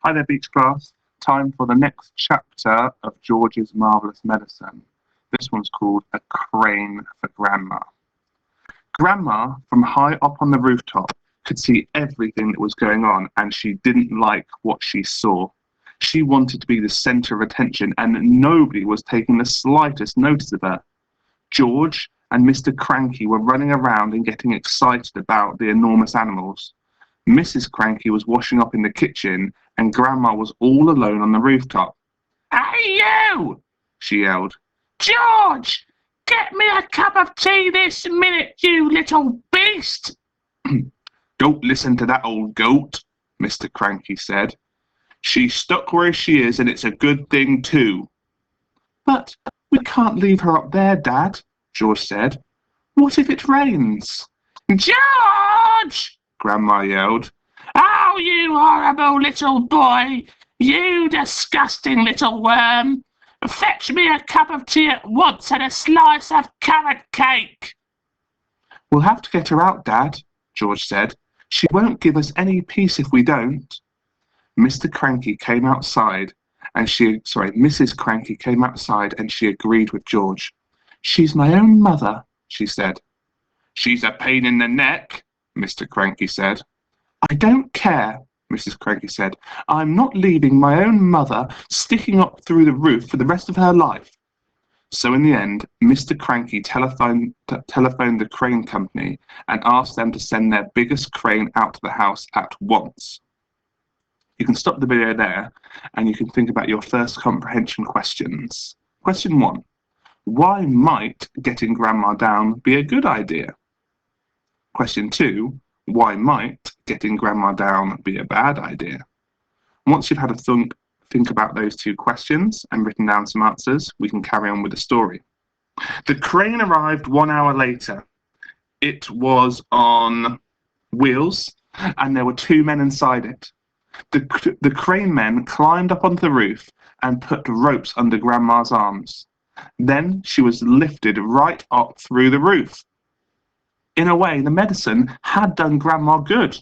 Hi there, Beech class. Time for the next chapter of George's Marvellous Medicine. This one's called A Crane for Grandma. Grandma, from high up on the rooftop, could see everything that was going on, and she didn't like what she saw. She wanted to be the centre of attention, and nobody was taking the slightest notice of her. George and Mr. Kranky were running around and getting excited about the enormous animals. Mrs. Kranky was washing up in the kitchen, and Grandma was all alone on the rooftop. "Hey, you!" she yelled. "George, get me a cup of tea this minute, you little beast!" "Don't listen to that old goat," Mr. Kranky said. "She's stuck where she is, and it's a good thing, too." "But we can't leave her up there, Dad," George said. "What if it rains?" "George!" Grandma yelled. "Oh, you horrible little boy! You disgusting little worm! Fetch me a cup of tea at once and a slice of carrot cake!" "We'll have to get her out, Dad," George said. "She won't give us any peace if we don't." Mr. Kranky came outside, and Mrs. Kranky came outside, and she agreed with George. "She's my own mother," she said. "She's a pain in the neck," Mr. Kranky said. "I don't care," Mrs. Kranky said. "I'm not leaving my own mother sticking up through the roof for the rest of her life." So in the end, Mr. Kranky telephoned the crane company and asked them to send their biggest crane out to the house at once. You can stop the video there, and you can think about your first comprehension questions. Question 1. Why might getting Grandma down be a good idea? Question 2. Why might getting Grandma down be a bad idea? Once you've had a think about those two questions and written down some answers, we can carry on with the story. The crane arrived 1 hour later. It was on wheels, and there were 2 men inside it. The crane men climbed up onto the roof and put ropes under Grandma's arms. Then she was lifted right up through the roof. In a way, the medicine had done Grandma good.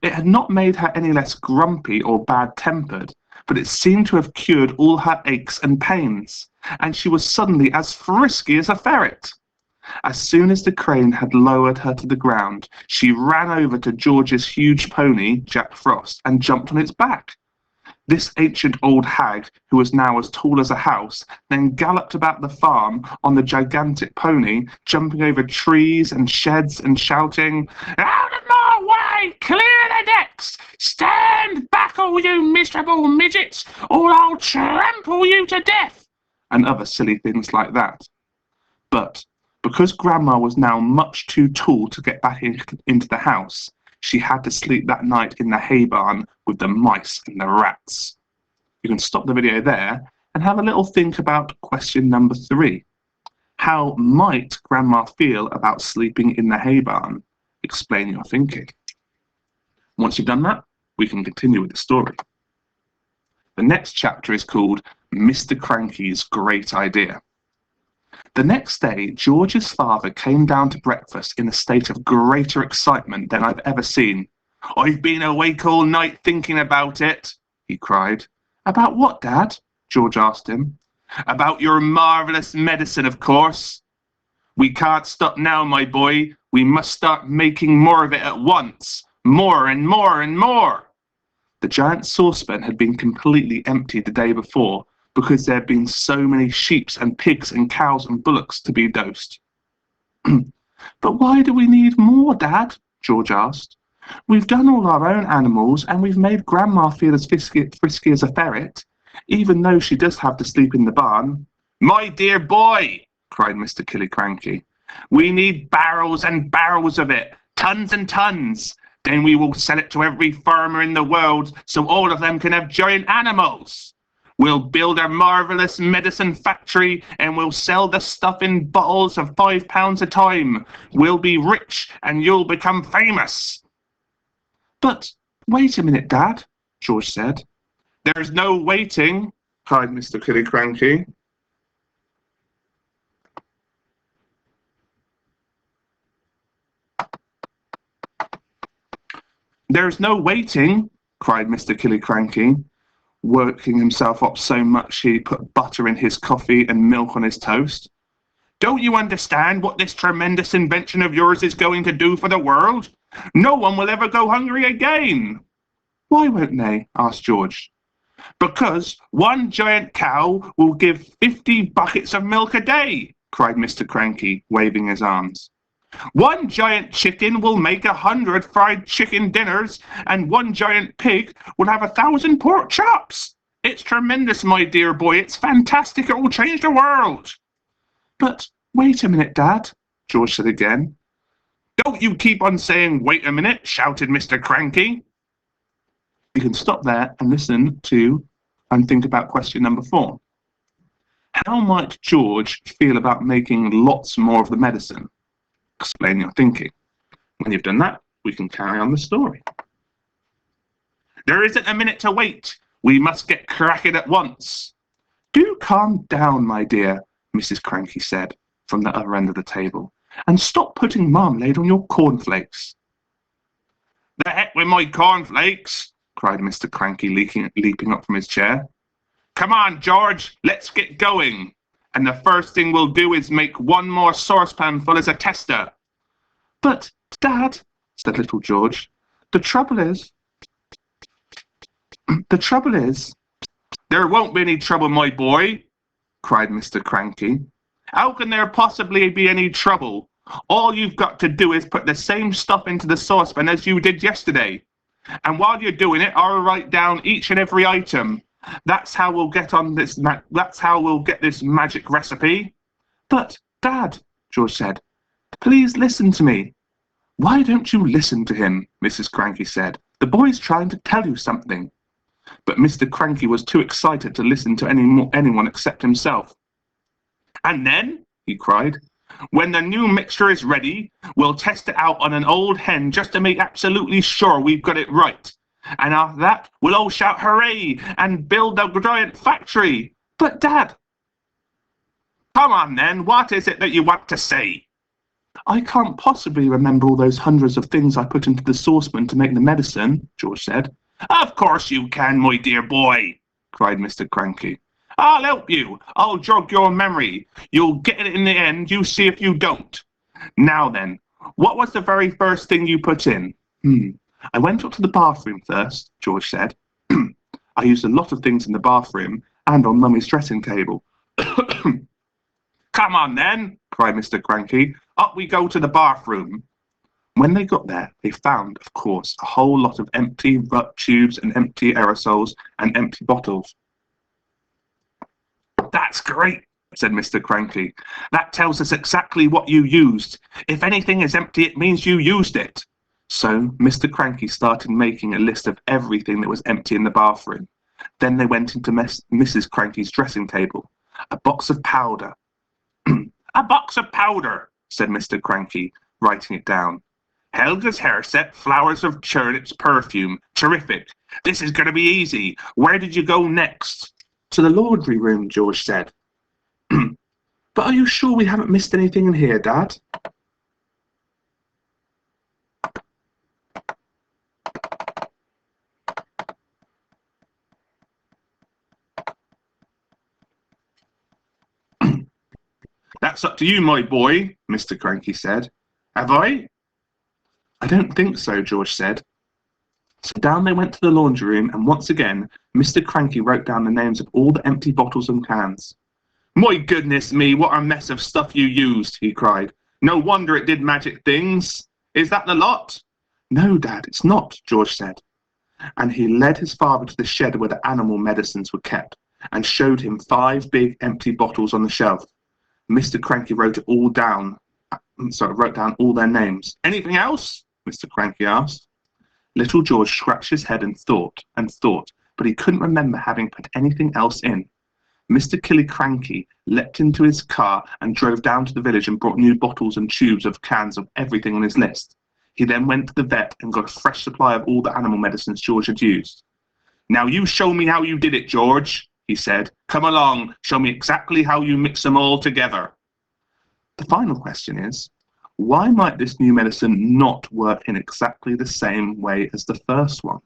It had not made her any less grumpy or bad-tempered, but it seemed to have cured all her aches and pains, and she was suddenly as frisky as a ferret. As soon as the crane had lowered her to the ground, she ran over to George's huge pony, Jack Frost, and jumped on its back. This ancient old hag, who was now as tall as a house, then galloped about the farm on the gigantic pony, jumping over trees and sheds and shouting, "Out of my way! Clear the decks! Stand back, all you miserable midgets, or I'll trample you to death!" and other silly things like that. But because Grandma was now much too tall to get back into the house, she had to sleep that night in the hay barn with the mice and the rats. You can stop the video there and have a little think about question number 3. How might Grandma feel about sleeping in the hay barn? Explain your thinking. Once you've done that, we can continue with the story. The next chapter is called Mr. Kranky's Great Idea. The next day, George's father came down to breakfast in a state of greater excitement than I've ever seen. "I've been awake all night thinking about it," he cried. "About what, Dad?" George asked him. "About your marvellous medicine, of course. We can't stop now, my boy. We must start making more of it at once. More and more and more." The giant saucepan had been completely emptied the day before, because there had been so many sheep and pigs and cows and bullocks to be dosed. "But why do we need more, Dad?" George asked. "We've done all our own animals, and we've made Grandma feel as frisky as a ferret, even though she does have to sleep in the barn." "My dear boy," cried Mr. Kranky, "we need barrels and barrels of it, tons and tons. Then we will sell it to every farmer in the world, so all of them can have giant animals. We'll build a marvellous medicine factory, and we'll sell the stuff in bottles of £5 a time. We'll be rich, and you'll become famous." "But wait a minute, Dad," George said. "There's no waiting," cried Mr. Kranky. "There's no waiting," cried Mr. Kranky. working himself up so much he put butter in his coffee and milk on his toast. "Don't you understand what this tremendous invention of yours is going to do for the world? No one will ever go hungry again." "Why won't they?" asked George. "Because one giant cow will give 50 buckets of milk a day," cried Mr. Kranky, waving his arms. "One giant chicken will make 100 fried chicken dinners, and one giant pig will have 1,000 pork chops. It's tremendous, my dear boy. It's fantastic. It will change the world." "But wait a minute, Dad," George said again. "Don't you keep on saying wait a minute," shouted Mr. Kranky. You can stop there and listen to and think about question number 4. How might George feel about making lots more of the medicine? Explain your thinking. When you've done that, we can carry on the story. "There isn't a minute to wait. We must get cracking at once." "Do calm down, my dear," Mrs. Kranky said from the other end of the table, "and stop putting marmalade on your cornflakes." "The heck with my cornflakes!" cried Mr. Kranky, leaping up from his chair. "Come on, George, let's get going. And the first thing we'll do is make one more saucepan full as a tester." "But, Dad," said little George, the trouble is... "There won't be any trouble, my boy," cried Mr. Kranky. "How can there possibly be any trouble? All you've got to do is put the same stuff into the saucepan as you did yesterday. And while you're doing it, I'll write down each and every item. That's how we'll get this magic recipe." "But, Dad," George said, "please listen to me." "Why don't you listen to him?" Mrs. Kranky said. "The boy's trying to tell you something." But Mr. Kranky was too excited to listen to anyone except himself. "And then," he cried, "when the new mixture is ready, we'll test it out on an old hen just to make absolutely sure we've got it right. And after that, we'll all shout hooray and build a giant factory." "But, Dad..." "Come on then, what is it that you want to say?" "I can't possibly remember all those hundreds of things I put into the saucepan to make the medicine," George said. "Of course you can, my dear boy," cried Mr. Kranky. "I'll help you. I'll jog your memory. You'll get it in the end, you see if you don't. Now then, what was the very first thing you put in?" "I went up to the bathroom first," George said. "I used a lot of things in the bathroom and on Mummy's dressing table." "Come on then," cried Mr. Kranky. "Up we go to the bathroom." When they got there, they found, of course, a whole lot of empty rut tubes and empty aerosols and empty bottles. "That's great," said Mr. Kranky. "That tells us exactly what you used. If anything is empty, it means you used it." So Mr. Kranky started making a list of everything that was empty in the bathroom. Then they went into Mrs. Kranky's dressing table. "A box of powder." "A box of powder," said Mr. Kranky, writing it down. "Helga's hair set, flowers of turnips, perfume. Terrific. This is going to be easy. Where did you go next?" "To the laundry room," George said. "But are you sure we haven't missed anything in here, Dad?" "That's up to you, my boy," Mr. Kranky said. "Have I?" "I don't think so," George said. So down they went to the laundry room, and once again, Mr. Kranky wrote down the names of all the empty bottles and cans. "My goodness me, what a mess of stuff you used," he cried. "No wonder it did magic things. Is that the lot?" "No, Dad, it's not," George said. And he led his father to the shed where the animal medicines were kept, and showed him 5 big empty bottles on the shelf. Mr. Kranky wrote down all their names. "Anything else?" Mr. Kranky asked. Little George scratched his head and thought, but he couldn't remember having put anything else in. Mr. Kranky leapt into his car and drove down to the village and brought new bottles and tubes of cans of everything on his list. He then went to the vet and got a fresh supply of all the animal medicines George had used. "Now you show me how you did it, George," he said. "Come along, show me exactly how you mix them all together." The final question is, why might this new medicine not work in exactly the same way as the first one?